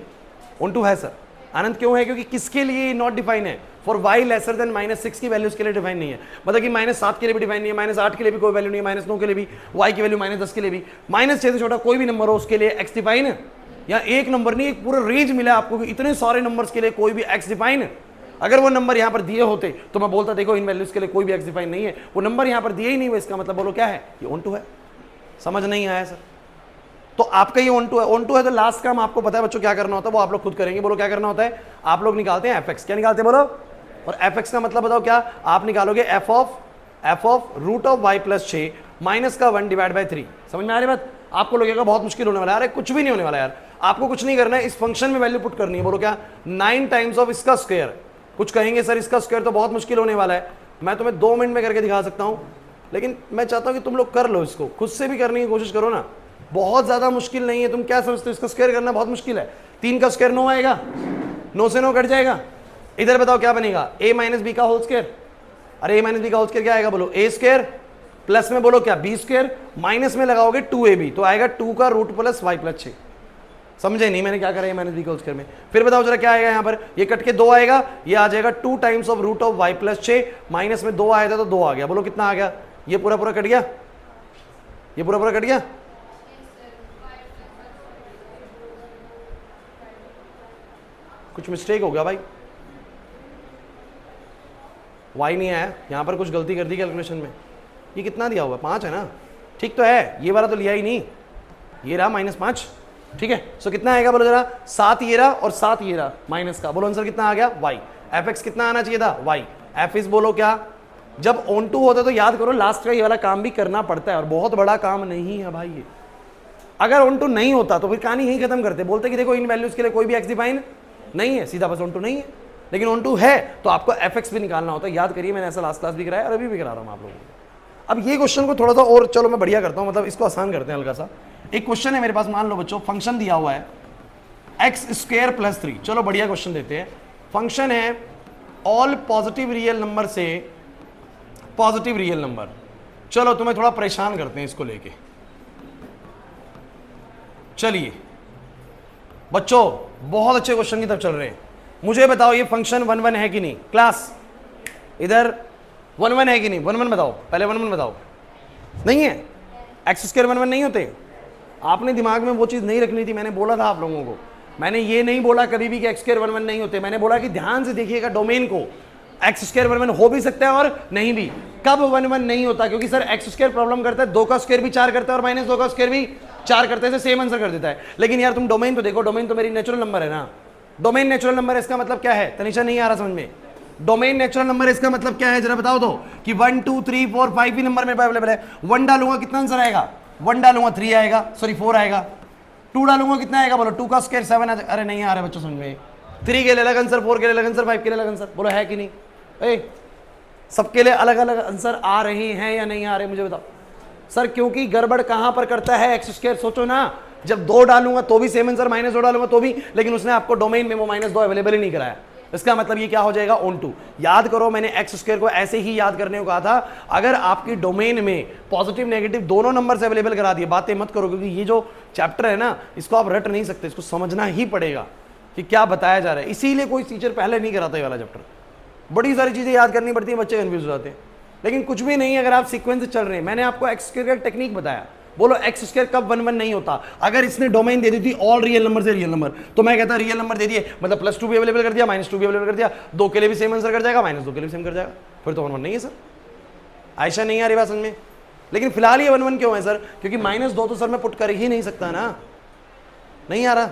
Speaker 1: ऑन टू है सर। आनंद क्यों है? क्योंकि किसके लिए नॉट डिफाइन है? फॉर y लेसर देन -6 की वैल्यूज के लिए डिफाइन नहीं है। मतलब कि -7 के लिए भी डिफाइन नहीं है, -8 के लिए भी कोई वैल्यू नहीं है, -9 के लिए भी, y की वैल्यू -10 के लिए भी, -6 से छोटा कोई भी नंबर हो उसके लिए x डिफाइन है। या एक नंबर नहीं, एक पूरा रेंज मिला आपको कि इतने सारे नंबर्स के लिए कोई भी x डिफाइन है। अगर वो नंबर यहां पर दिए होते तो मैं बोलता देखो इन वैल्यूज के लिए कोई भी x डिफाइन नहीं है, वो नंबर यहां पर दिए ही नहीं हुए, इसका मतलब बोलो क्या है, ये ऑन टू है। समझ नहीं आया सर? तो आपका ये ऑन टू है। ऑन टू है तो लास्ट काम आपको पता है बच्चों क्या करना होता है, वो आप लोग खुद करेंगे। बोलो क्या करना होता है? आप लोग निकालते हैं fx। क्या निकालते हैं बोलो? और fx का मतलब बताओ क्या? आप निकालोगे f ऑफ √y + 6 माइनस का 1/3। समझ में आ रही बात? आपको लगेगा बहुत मुश्किल होने वाला है, अरे कुछ भी नहीं होने वाला यार, आपको कुछ नहीं करना है, इस फंक्शन में वैल्यू पुट करनी है। बोलो क्या? 9 टाइम्स ऑफ इसका स्क्वायर। कुछ कहेंगे सर इसका स्क्वायर तो बहुत मुश्किल होने वाला है, मैं तुम्हें 2 मिनट में करके दिखा सकता हूं, लेकिन मैं चाहता हूं कि तुम लोग कर लो इसको, खुद से भी करने की कोशिश करो ना, बहुत ज्यादा मुश्किल नहीं है। तुम क्या समझते हो इसका स्क्वायर करना बहुत मुश्किल है? 3 का स्क्वायर 9 आएगा, 9 से 9 कट जाएगा, इधर बताओ क्या बनेगा, a - b का होल स्क्वायर। अरे a - b का होल स्क्वायर क्या आएगा बोलो? a स्क्वायर प्लस में बोलो क्या b स्क्वायर, माइनस में लगाओगे 2ab तो आएगा 2 का रूट प्लस y + 6। समझे नहीं मैंने क्या करा है -b का होल स्क्वायर में? फिर बताओ जरा क्या आएगा यहाँ पर, ये कट के 2 आएगा, ये आ जाएगा 2 times of root of y + 6, minus में 2 आया था तो 2 आ गया। बोलो कितना आ गया? ये पूरा पूरा कट गया, ये पूरा पूरा कट गया। कुछ मिस्टेक हो गया भाई, y नहीं आया यहाँ पर, कुछ गलती कर दी कैलकुलेशन में। ये कितना दिया हुआ है? 5 है ना? ठीक तो है, ये वाला तो लिया ही नहीं, ये रहा -5। ठीक है, सो कितना आएगा बोलो जरा? 7 ये रहा और 7 ये रहा माइनस का। बोलो आंसर कितना आ गया? y। fx कितना आना चाहिए था? y। f इज बोलो क्या? जब ऑन टू होता है तो याद करो लास्ट का ये वाला काम भी करना पड़ता है, और बहुत बड़ा काम नहीं है भाई ये। अगर ऑन टू नहीं होता तो फिर कहानी यही खत्म करते, बोलते कि देखो इन वैल्यूज के लिए कोई भी x डिफाइन नहीं है, सीधा बस ऑन टू नहीं है। लेकिन ऑन टू है तो आपको fx भी निकालना होता है, याद करिए, मैंने ऐसा लास्ट क्लास भी कराया और अभी भी करा रहा हूँ आप लोगों को। अब ये क्वेश्चन को थोड़ा सा और चलो मैं बढ़िया करता हूँ, मतलब इसको आसान करते हैं हल्का सा। एक क्वेश्चन है मेरे पास, मान लो बच्चों फंक्शन दिया हुआ है x² + 3। चलो बढ़िया क्वेश्चन देते हैं। फंक्शन है ऑल पॉजिटिव रियल नंबर से पॉजिटिव रियल नंबर। चलो तुम्हें थोड़ा परेशान करते हैं इसको लेके। चलिए बच्चों बहुत अच्छे क्वेश्चन की तरफ चल रहे हैं। मुझे बताओ ये फंक्शन 1 1 है कि नहीं? क्लास इधर 1 1 है कि नहीं? 1 1 बताओ, पहले 1 1 बताओ। नहीं है? x² 1 1 नहीं होते? आपने दिमाग में वो चीज नहीं रखनी थी, मैंने बोला था आप लोगों को। मैंने ये नहीं बोला कभी भी कि x² 1 1 नहीं होते, मैंने बोला कि ध्यान से देखिएगा डोमेन को, x² 1 1 हो भी सकता है और नहीं भी। कब 1 1 नहीं होता? क्योंकि सर x² प्रॉब्लम करता है, 2 का स्क्वायर भी 4 करता है और -2 का स्क्वायर भी 4 करते हैं, सेम आंसर कर देता है। लेकिन यार तुम डोमेन तो देखो, डोमेन तो मेरी नेचुरल नंबर है ना, डोमेन नेचुरल नंबर है, इसका मतलब क्या है? तनिषा नहीं आ रहा समझ में? डोमेन नेचुरल नंबर है, इसका मतलब क्या है जरा बताओ तो, कि 1 2 3 4 5 ही नंबर मेरे पास अवेलेबल है। 1 डालूंगा कितना आंसर आएगा? 1 डालूंगा 3 आएगा, सॉरी 4 आएगा। 2 डालूंगा कितना आएगा बोलो? 2 का स्क्वायर 7 आ जाएगा। अरे नहीं आ रहा बच्चों समझ में? 3 के लिए अलग आंसर, 4 के लिए अलग आंसर, 5 के लिए अलग आंसर। बोलो है कि नहीं? सबके लिए अलग अलग आंसर आ रहे हैं या नहीं आ रहे मुझे बताओ। सर क्योंकि गड़बड़ कहां पर करता है x²? सोचो ना, जब 2 डालूंगा तो भी सेम आंसर, -2 डालूंगा तो भी, लेकिन उसने आपको डोमेन में वो -2 अवेलेबल ही नहीं कराया। इसका मतलब ये क्या हो जाएगा? Onto. याद करो मैंने x² को ऐसे ही याद करने को कहा था, अगर आपकी डोमेन में पॉजिटिव नेगेटिव दोनों नंबर से अवेलेबल करा दिए, बातें मत करो, क्योंकि ये जो चैप्टर है ना इसको आप रट नहीं सकते, इसको समझना ही पड़ेगा कि क्या बताया जा रहा है। इसीलिए कोई टीचर पहले नहीं कराता ये वाला चैप्टर, बड़ी सारी चीजें याद करनी पड़ती है, बच्चे कंफ्यूज हो जाते हैं। लेकिन कुछ भी नहीं, अगर आप सीक्वेंस से चल रहे हैं, मैंने आपको एक्स स्क्वायर का टेक्निक बताया, बोलो एक्स स्क्वायर कब 1 1 नहीं होता। अगर इसने डोमेन दे दी थी ऑल रियल नंबर से रियल नंबर, तो मैं कहता रियल नंबर दे दिए मतलब +2 भी अवेलेबल कर दिया, -2 भी अवेलेबल कर दिया, 2 के लिए भी सेम आंसर कर जाएगा, -2 के लिए भी सेम कर जाएगा, फिर तो 1 1 नहीं है सर। आयशा नहीं आ रही बात समझ में? लेकिन फिलहाल ये 1 1 क्यों है सर? क्योंकि -2 तो सर मैं पुट कर ही नहीं सकता ना, नहीं आ रहा,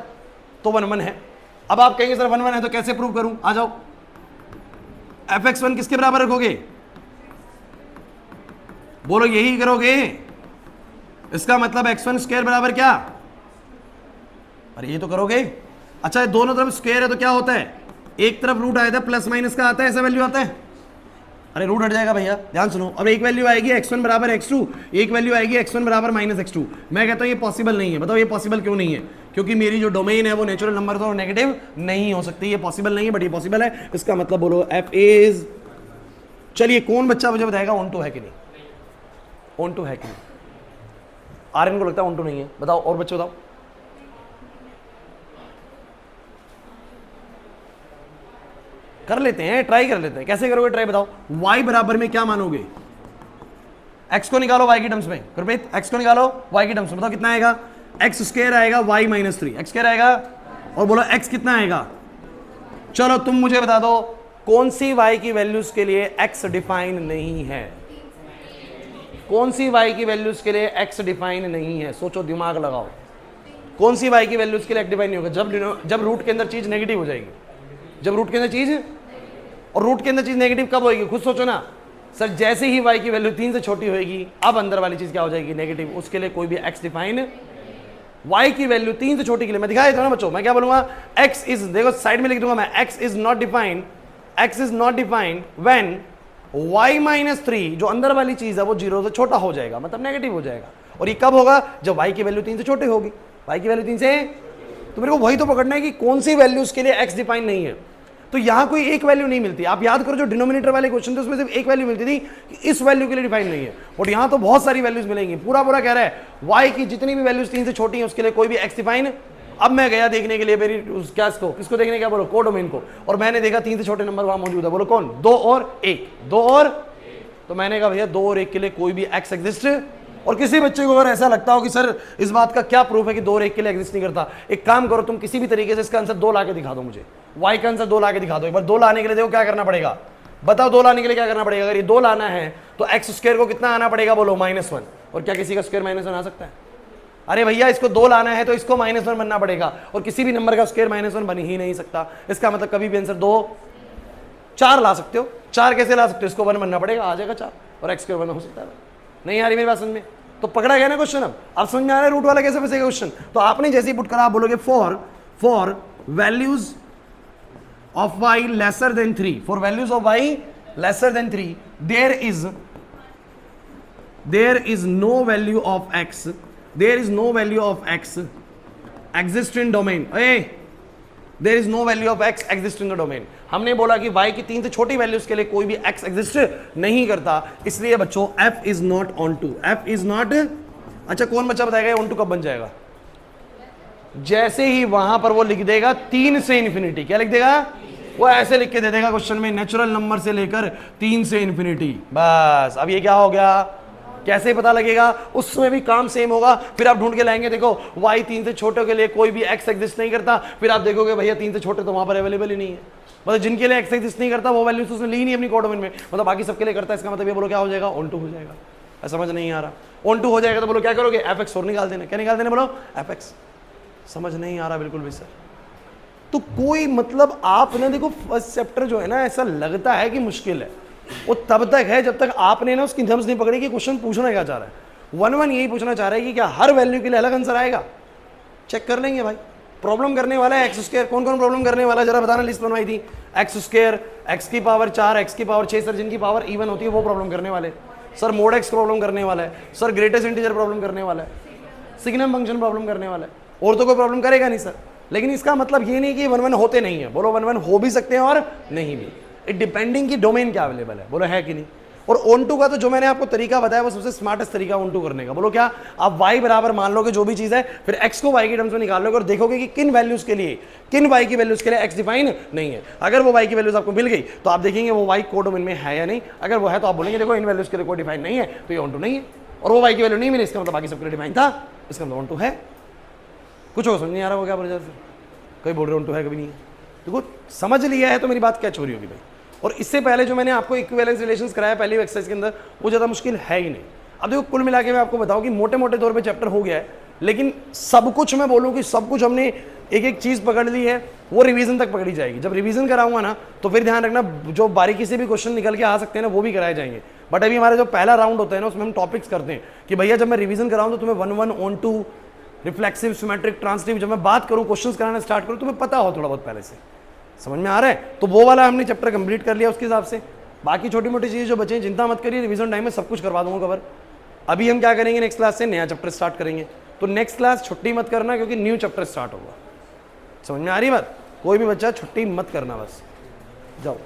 Speaker 1: तो 1 1 है। अब आप कहेंगे सर 1 1 है तो कैसे प्रूव करूं? आ जाओ, fx1 किसके बराबर रखोगे? बोलो यही करोगे, इसका मतलब x1 स्क्वायर बराबर क्या? अरे ये तो करोगे। अच्छा, दोनों तरफ स्क्वायर है तो क्या होता है? एक तरफ रूट आया था, प्लस माइनस का आता है, ऐसा वैल्यू आता है। अरे रूट हट जाएगा भैया, ध्यान सुनो। अब एक वैल्यू आएगी x1 बराबर x2, एक वैल्यू आएगी x1 बराबर -x2। मैं कहता हूं ये पॉसिबल नहीं है। बताओ ये पॉसिबल क्यों नहीं है? क्योंकि मेरी जो डोमेन है वो नेचुरल नंबर तो नेगेटिव नहीं हो सकती, ये पॉसिबल नहीं है, बट ये पॉसिबल है। इसका मतलब बोलो f इज, चलिए कौन बच्चा मुझे बताएगा ऑन टू है कि नहीं? ऑन टू है कि नहीं? आर्यन को लगता है ऑन टू नहीं है, बताओ और बच्चे बताओ। कर लेते हैं, ट्राई कर लेते हैं। कैसे करोगे ट्राई बताओ? y बराबर में क्या मानोगे? x को निकालो y की टर्म्स में, गुरप्रीत x को निकालो y की टर्म्स में, बताओ कितना आएगा? x स्क्वायर आएगा y -3, x स्क्वायर आएगा, और बोलो x कितना आएगा? चलो तुम मुझे बता दो कौन सी y की वैल्यूज के लिए x डिफाइन नहीं है? कौन सी y की वैल्यूज के लिए x डिफाइन नहीं है? सोचो, दिमाग लगाओ। कौन सी y की वैल्यूज के लिए x डिफाइन नहीं होगा? जब रूट के अंदर चीज नेगेटिव हो जाएगी। जब रूट के अंदर चीज, और रूट के अंदर चीज नेगेटिव कब होगी? खुद सोचो ना सर, जैसे ही y की वैल्यू 3 से छोटी होगी, अब अंदर वाली चीज क्या हो जाएगी? नेगेटिव। उसके लिए कोई भी x डिफाइन, y की वैल्यू 3 से छोटी के लिए मैं दिखा देता हूं ना बच्चों। मैं क्या बोलूंगा? x इज, देखो साइड में लिख दूंगा मैं, x is not defined, x is not defined when y -3, जो अंदर वाली चीज है वो 0 से छोटा हो जाएगा, मतलब नेगेटिव हो जाएगा। और ये कब होगा? जब y की वैल्यू 3 से छोटी होगी। y की वैल्यू 3 से, तो मेरे को वही तो पकड़ना है कि कौन सी वैल्यूज के लिए x डिफाइन नहीं है। तो यहां कोई एक वैल्यू नहीं मिलती। आप याद करो जो डिनोमिनेटर वाले क्वेश्चन थे उसमें सिर्फ एक वैल्यू मिलती थी कि इस वैल्यू के लिए डिफाइन नहीं है, और यहां तो बहुत सारी वैल्यूज मिलेंगी। पूरा पूरा कह रहा है y की जितनी भी वैल्यूज 3 से छोटी हैं उसके लिए कोई भी x डिफाइन। अब मैं गया देखने के लिए मेरी क्या, इसको किसको देखने, क्या बोलो, कोडोमेन को, और मैंने देखा 3 से छोटे नंबर वहां मौजूद है। बोलो कौन? 2 और 1, 2 और, तो मैंने कहा भैया 2 और 1 के लिए कोई भी x एग्जिस्ट। और किसी बच्चे को अगर ऐसा लगता हो कि सर इस बात का क्या प्रूफ है कि 2 और 1 के लिए एग्जिस्ट नहीं करता, एक काम करो, तुम किसी भी तरीके से इसका आंसर 2 ला के दिखा दो मुझे। y का आंसर 2 ला के दिखा दो एक बार। 2 लाने के लिए देखो क्या करना पड़ेगा, बताओ 2 लाने के लिए क्या करना पड़ेगा? अगर ये 2 लाना है तो x स्क्वायर को कितना आना पड़ेगा? बोलो -1। और क्या किसी का स्क्वायर -1 आ सकता है? अरे भैया इसको 2 लाना है तो इसको -1 बनना पड़ेगा, और किसी भी नंबर का स्क्वायर -1 बन ही नहीं सकता। इसका मतलब कभी भी आंसर 2, 4 ला सकते हो। 4 कैसे ला सकते हो? इसको 1 बनना पड़ेगा, आ जाएगा 4, और x स्क्वायर 1 हो सकता है। नहीं आ रही मेरी बात समझ में? तो पकड़ा गया ना क्वेश्चन। अब समझ में आ रहा है रूट वाला कैसे फंसेगा क्वेश्चन? तो आपने जैसे ही पुट करा, आप बोलोगे for values of y lesser than 3, for values of y lesser than 3 there is no value of x, there is no value of x exist in domain. There is no value of x exist in the domain. हमने बोला कि y की 3 से छोटी values के लिए कोई भी x एग्जिस्ट नहीं करता, इसलिए बच्चों f इज नॉट ऑन टू, f इज नॉट। अच्छा कौन बच्चा बताएगा ऑन टू कब बन जाएगा? जैसे ही वहां पर वो लिख देगा 3 से इन्फिनिटी। क्या लिख देगा? वो ऐसे लिख के दे देगा क्वेश्चन में, नेचुरल नंबर से लेकर 3 से इन्फिनिटी, बस। अब ये क्या हो गया? कैसे पता लगेगा? उसमें भी काम सेम होगा। फिर आप ढूंढ के लाएंगे, देखो y 3 से छोटे के लिए कोई भी x एग्जिस्ट नहीं करता, फिर आप देखोगे भैया 3 से छोटे तो वहां पर अवेलेबल ही नहीं है। मतलब जिनके लिए x एग्जिस्ट नहीं करता वो वैल्यूज उसने ली नहीं अपनी कोडोमेन में, मतलब बाकी सबके लिए करता है। इसका मतलब ये बोलो क्या हो जाएगा? ऑन टू हो जाएगा। समझ नहीं आ रहा? ऑन टू हो जाएगा तो बोलो क्या करोगे? fx और निकाल देना। क्या निकाल देना? बोलो fx। समझ नहीं आ रहा बिल्कुल भी सर? तो कोई मतलब आपने देखो फर्स्ट चैप्टर जो है ना, ऐसा लगता है कि मुश्किल है, वो तब तक है जब तक आपने ना उसकी थम्स नहीं पकड़ी कि क्वेश्चन पूछना क्या चाह रहा है। 1 1 यही पूछना चाह रहा है कि क्या हर वैल्यू के लिए अलग आंसर आएगा? चेक कर लेंगे भाई। प्रॉब्लम करने वाला है एक्स स्क्वायर, कौन कौन प्रॉब्लम करने वाला है जरा बताना, लिस्ट बनवाई थी। एक्स स्क्वायर, एक्स की पावर 4, एक्स की पावर 6, सर जिनकी पावर इवन होती है वो प्रॉब्लम करने वाले। सर मोड एक्स प्रॉब्लम करने वाला है, सर ग्रेटेस्ट इंटीजर प्रॉब्लम करने वाला है, सिग्नम फंक्शन प्रॉब्लम करने वाला है, और तो कोई प्रॉब्लम करेगा नहीं सर। लेकिन इसका मतलब ये नहीं कि 1 1 होते नहीं है। बोलो 1 1 हो भी सकते हैं और नहीं भी, इट डिपेंडिंग कि डोमेन क्या अवेलेबल है। बोलो है कि नहीं? और ऑन टू का तो जो मैंने आपको तरीका बताया वो सबसे स्मार्टेस्ट तरीका ऑन टू करने का। बोलो क्या? आप y बराबर मान लोगे जो भी चीज है, फिर x को y की टर्म्स में निकाल लोगे और देखोगे कि किन वैल्यूज के लिए, किन y की वैल्यूज के लिए x डिफाइन नहीं है। अगर वो y की वैल्यूज आपको मिल गई तो आप देखेंगे वो y कोडोमेन में है या नहीं। अगर वो है तो आप बोलेंगे देखो इन वैल्यूज के लिए कोई डिफाइन नहीं है तो ये ऑन टू नहीं है। और वो y की वैल्यू नहीं मिली इसका मतलब बाकी सबके लिए डिफाइन था, इसका मतलब ऑन टू है। कुछ हो समझ नहीं आ रहा हो क्या बोल? कोई बोल रहे ऑन टू है कभी नहीं है, देखो समझ लिया है तो मेरी बात क्या चोरी होगी भाई। और इससे पहले जो मैंने आपको इक्विवेलेंस रिलेशंस कराया पहली एक्सरसाइज के अंदर वो ज़्यादा मुश्किल है ही नहीं। अब देखो कुल मिला के मैं आपको बताऊं कि मोटे मोटे तौर पे चैप्टर हो गया है, लेकिन सब कुछ मैं बोलूं कि सब कुछ हमने एक एक चीज़ पकड़ ली है, वो रिवीजन तक पकड़ी जाएगी। जब रिवीजन कराऊंगा ना तो फिर ध्यान रखना जो बारीकी से भी क्वेश्चन निकल के आ सकते हैं ना वो भी कराए जाएंगे। बट अभी हमारा जो पहला राउंड होता है ना उसमें हम टॉपिक्स करते हैं कि भैया जब मैं रिवीजन कराऊं तो तुम्हें 1-1 onto reflexive symmetric transitive जब मैं बात करूं क्वेश्चंस कराना स्टार्ट करूं तुम्हें पता हो थोड़ा बहुत पहले से, समझ में आ रहा है? तो वो वाला हमने चैप्टर कंप्लीट कर लिया उसके हिसाब से। बाकी छोटी मोटी चीज़ें जो बचे चिंता मत करिए, रिवीजन टाइम में सब कुछ करवा दूंगा कवर। अभी हम क्या करेंगे नेक्स्ट क्लास से नया चैप्टर स्टार्ट करेंगे, तो नेक्स्ट क्लास छुट्टी मत करना क्योंकि न्यू चैप्टर स्टार्ट होगा। समझ में आ रही बात? कोई भी बच्चा छुट्टी मत करना, बस जाओ।